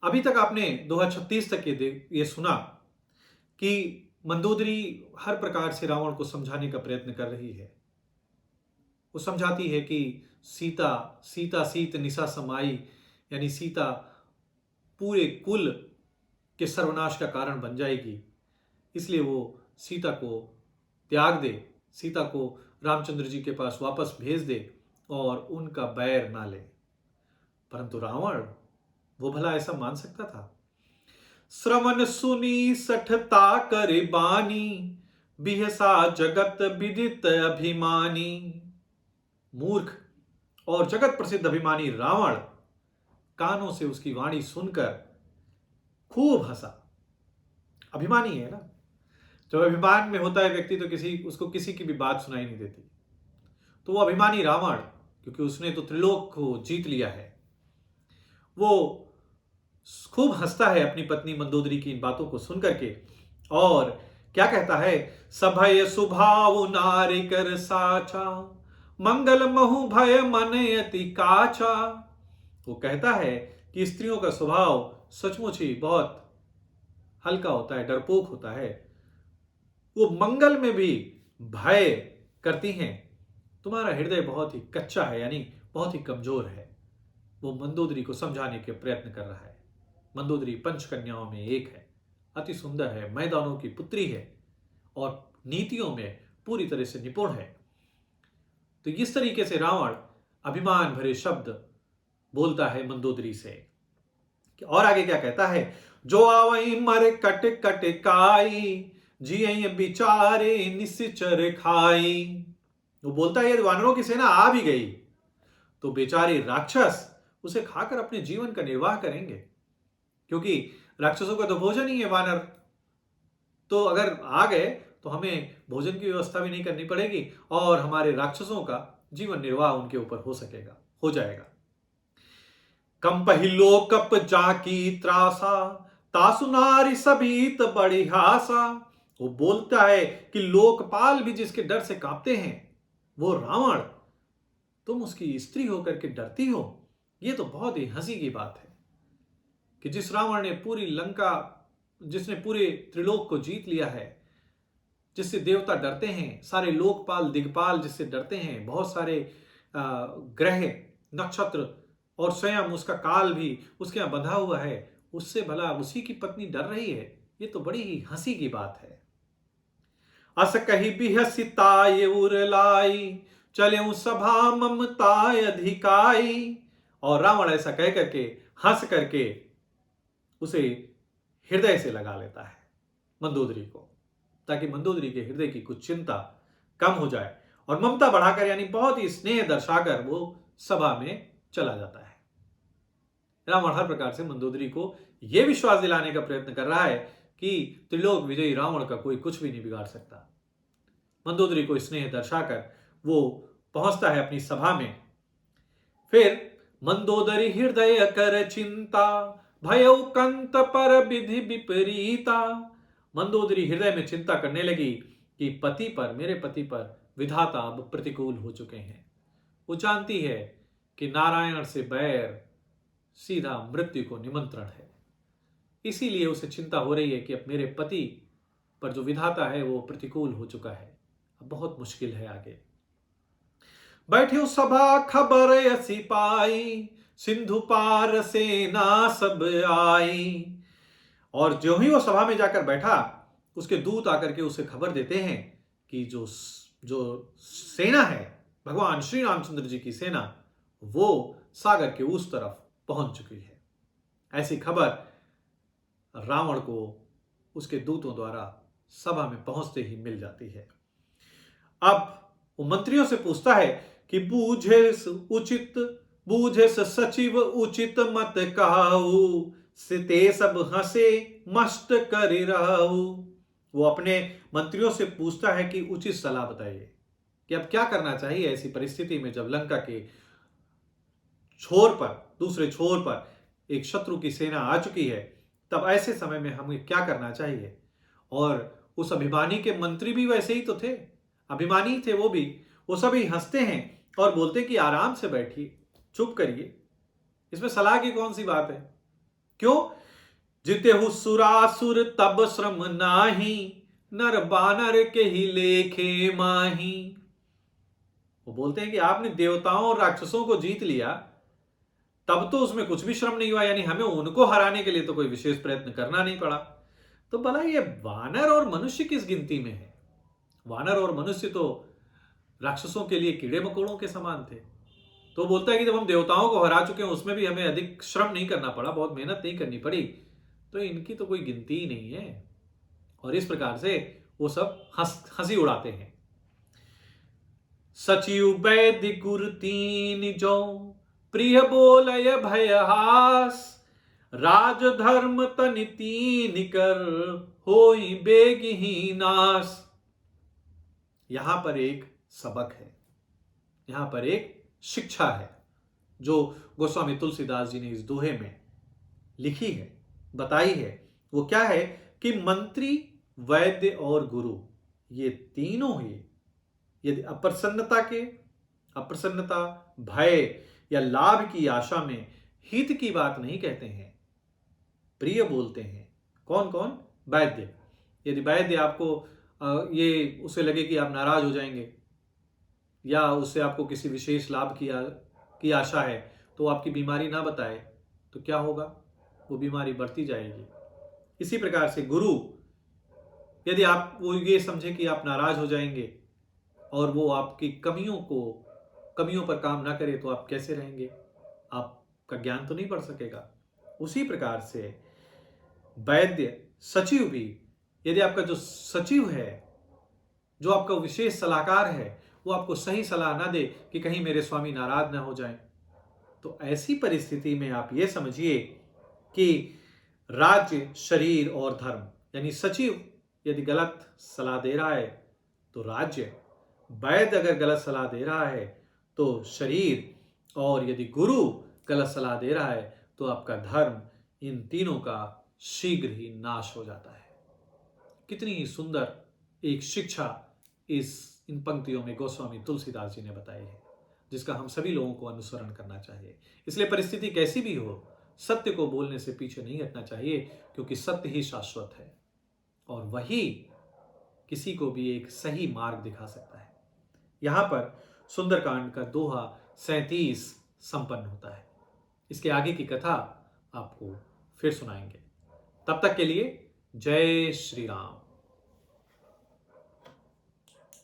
अभी तक आपने 2036 तक ये सुना कि मंदोदरी हर प्रकार से रावण को समझाने का प्रयत्न कर रही है। वो समझाती है कि सीता सीता सीत निशा समाई, यानी सीता पूरे कुल के सर्वनाश का कारण बन जाएगी, इसलिए वो सीता को त्याग दे, सीता को रामचंद्र जी के पास वापस भेज दे और उनका बैर ना ले। परंतु रावण वो भला ऐसा मान सकता था? श्रवण सुनी सठता करे बानी, बिहसा जगत विदित अभिमानी। मूर्ख और जगत प्रसिद्ध अभिमानी रावण कानों से उसकी वाणी सुनकर खूब हंसा। अभिमानी है ना, जब अभिमान में होता है व्यक्ति तो उसको किसी की भी बात सुनाई नहीं देती। तो वो अभिमानी रावण, क्योंकि उसने तो त्रिलोक को जीत लिया है, वो खूब हंसता है अपनी पत्नी मंदोदरी की इन बातों को सुनकर के। और क्या कहता है? सभय सुभाव नारी कर साचा, मंगल महु भय मन अति काचा। वो कहता है कि स्त्रियों का स्वभाव सचमुच ही बहुत हल्का होता है, डरपोक होता है। वो मंगल में भी भय करती हैं। तुम्हारा हृदय बहुत ही कच्चा है, यानी बहुत ही कमजोर है। वो मंदोदरी को समझाने के प्रयत्न कर रहा है। मंदोदरी पंचकन्याओं में एक है, अति सुंदर है, मैदानों की पुत्री है और नीतियों में पूरी तरह से निपुण है। तो इस तरीके से रावण अभिमान भरे शब्द बोलता है मंदोदरी से। और आगे क्या कहता है? जो आवई मर कट कट काई, जिये बिचारे निश्चर खाई। वो बोलता है यदि वानरों की सेना आ भी गई तो बेचारे राक्षस उसे खाकर अपने जीवन का निर्वाह करेंगे, क्योंकि राक्षसों का तो भोजन ही है वानर। तो अगर आ गए तो हमें भोजन की व्यवस्था भी नहीं करनी पड़ेगी और हमारे राक्षसों का जीवन निर्वाह उनके ऊपर हो जाएगा। कम पहिलो कप जाकी त्रासा, तासु नारी सबीत बड़ी हासा। वो बोलता है कि लोकपाल भी जिसके डर से कांपते हैं वो रावण, तुम उसकी स्त्री होकर के डरती हो। ये तो बहुत ही हंसी की बात है कि जिस रावण ने पूरी लंका, जिसने पूरे त्रिलोक को जीत लिया है, जिससे देवता डरते हैं, सारे लोकपाल दिग्पाल जिससे डरते हैं, बहुत सारे ग्रह नक्षत्र और स्वयं उसका काल भी उसके यहां बंधा हुआ है, उससे भला उसी की पत्नी डर रही है। ये तो बड़ी ही हंसी की बात है। अस कही बिहसिताय उरलाई, चले सभा ममताय अधिकाई। और रावण ऐसा कह करके हंस करके उसे हृदय से लगा लेता है मंदोदरी को, ताकि मंदोदरी के हृदय की कुछ चिंता कम हो जाए और ममता बढ़ाकर, यानी बहुत ही स्नेह दर्शाकर वो सभा में चला जाता है। रावण हर प्रकार से मंदोदरी को यह विश्वास दिलाने का प्रयत्न कर रहा है कि त्रिलोक विजयी रावण का कोई कुछ भी नहीं बिगाड़ सकता। मंदोदरी को स्नेह दर्शाकर वो पहुंचता है अपनी सभा में। फिर मंदोदरी हृदय कर चिंता, भयउ कंत पर विधि विपरीता। मंदोदरी हृदय में चिंता करने लगी कि मेरे पति पर विधाता अब प्रतिकूल हो चुके हैं। वो जानती है कि नारायण से बैर सीधा मृत्यु को निमंत्रण है, इसीलिए उसे चिंता हो रही है कि अब मेरे पति पर जो विधाता है वो प्रतिकूल हो चुका है, अब बहुत मुश्किल है आगे। बैठे सभा खबर ऐसी पाई, सिंधु पार सेना सब आई। और जो ही वो सभा में जाकर बैठा, उसके दूत आकर के उसे खबर देते हैं कि जो सेना है, भगवान श्री रामचंद्र जी की सेना, वो सागर के उस तरफ पहुंच चुकी है। ऐसी खबर रावण को उसके दूतों द्वारा सभा में पहुंचते ही मिल जाती है। अब वो मंत्रियों से पूछता है कि बूझे सचिव उचित मत कहू, सिते सब हंसे मस्त कर रहू। वो अपने मंत्रियों से पूछता है कि उचित सलाह बताइए कि अब क्या करना चाहिए ऐसी परिस्थिति में, जब लंका के दूसरे छोर पर एक शत्रु की सेना आ चुकी है, तब ऐसे समय में हमें क्या करना चाहिए। और उस अभिमानी के मंत्री भी वैसे ही तो थे, अभिमानी थे वो सभी हंसते हैं और बोलते कि आराम से बैठिए, चुप करिए, इसमें सलाह की कौन सी बात है, क्यों? जितेहु सुरासुर तब श्रम नाही, नर बानर के ही लेखे माही। वो बोलते हैं कि आपने देवताओं और राक्षसों को जीत लिया, तब तो उसमें कुछ भी श्रम नहीं हुआ, यानी हमें उनको हराने के लिए तो कोई विशेष प्रयत्न करना नहीं पड़ा। तो भला ये वानर और मनुष्य किस गिनती में है? वानर और मनुष्य तो राक्षसों के लिए कीड़े मकोड़ों के समान थे। तो बोलता है कि जब हम देवताओं को हरा चुके हैं, उसमें भी हमें अधिक श्रम नहीं करना पड़ा, बहुत मेहनत नहीं करनी पड़ी, तो इनकी तो कोई गिनती ही नहीं है। और इस प्रकार से वो सब हंसी उड़ाते हैं। सचिव वैद्य गुर तीन जो, प्रिय बोलय भयहास, राजधर्म तनि तीन कर, होई बेगही नाश। यहां पर एक सबक है, यहां पर एक शिक्षा है जो गोस्वामी तुलसीदास जी ने इस दोहे में लिखी है, बताई है। वो क्या है कि मंत्री, वैद्य और गुरु, ये तीनों ही यदि अप्रसन्नता, भय या लाभ की आशा में हित की बात नहीं कहते हैं, प्रिय बोलते हैं। कौन कौन? वैद्य। यदि वैद्य आपको ये उसे लगे कि आप नाराज हो जाएंगे या उससे आपको किसी विशेष लाभ की आशा है, तो आपकी बीमारी ना बताए तो क्या होगा? वो बीमारी बढ़ती जाएगी। इसी प्रकार से गुरु, यदि आप वो ये समझे कि आप नाराज हो जाएंगे और वो आपकी कमियों पर काम ना करे, तो आप कैसे रहेंगे? आपका ज्ञान तो नहीं बढ़ सकेगा। उसी प्रकार से वैद्य, सचिव भी, यदि आपका जो सचिव है, जो आपका विशेष सलाहकार है, वो आपको सही सलाह ना दे कि कहीं मेरे स्वामी नाराज ना हो जाएं, तो ऐसी परिस्थिति में आप ये समझिए कि राज्य, शरीर और धर्म, यानी सचिव यदि गलत सलाह दे रहा है तो राज्य, वैद्य अगर गलत सलाह दे रहा है तो शरीर, और यदि गुरु गलत सलाह दे रहा है तो आपका धर्म, इन तीनों का शीघ्र ही नाश हो जाता है। कितनी ही सुंदर एक शिक्षा इन पंक्तियों में गोस्वामी तुलसीदास जी ने बताई है, जिसका हम सभी लोगों को अनुसरण करना चाहिए। इसलिए परिस्थिति कैसी भी हो, सत्य को बोलने से पीछे नहीं हटना चाहिए, क्योंकि सत्य ही शाश्वत है और वही किसी को भी एक सही मार्ग दिखा सकता है। यहां पर सुंदरकांड का दोहा 37 संपन्न होता है। इसके आगे की कथा आपको फिर सुनाएंगे। तब तक के लिए जय श्री राम।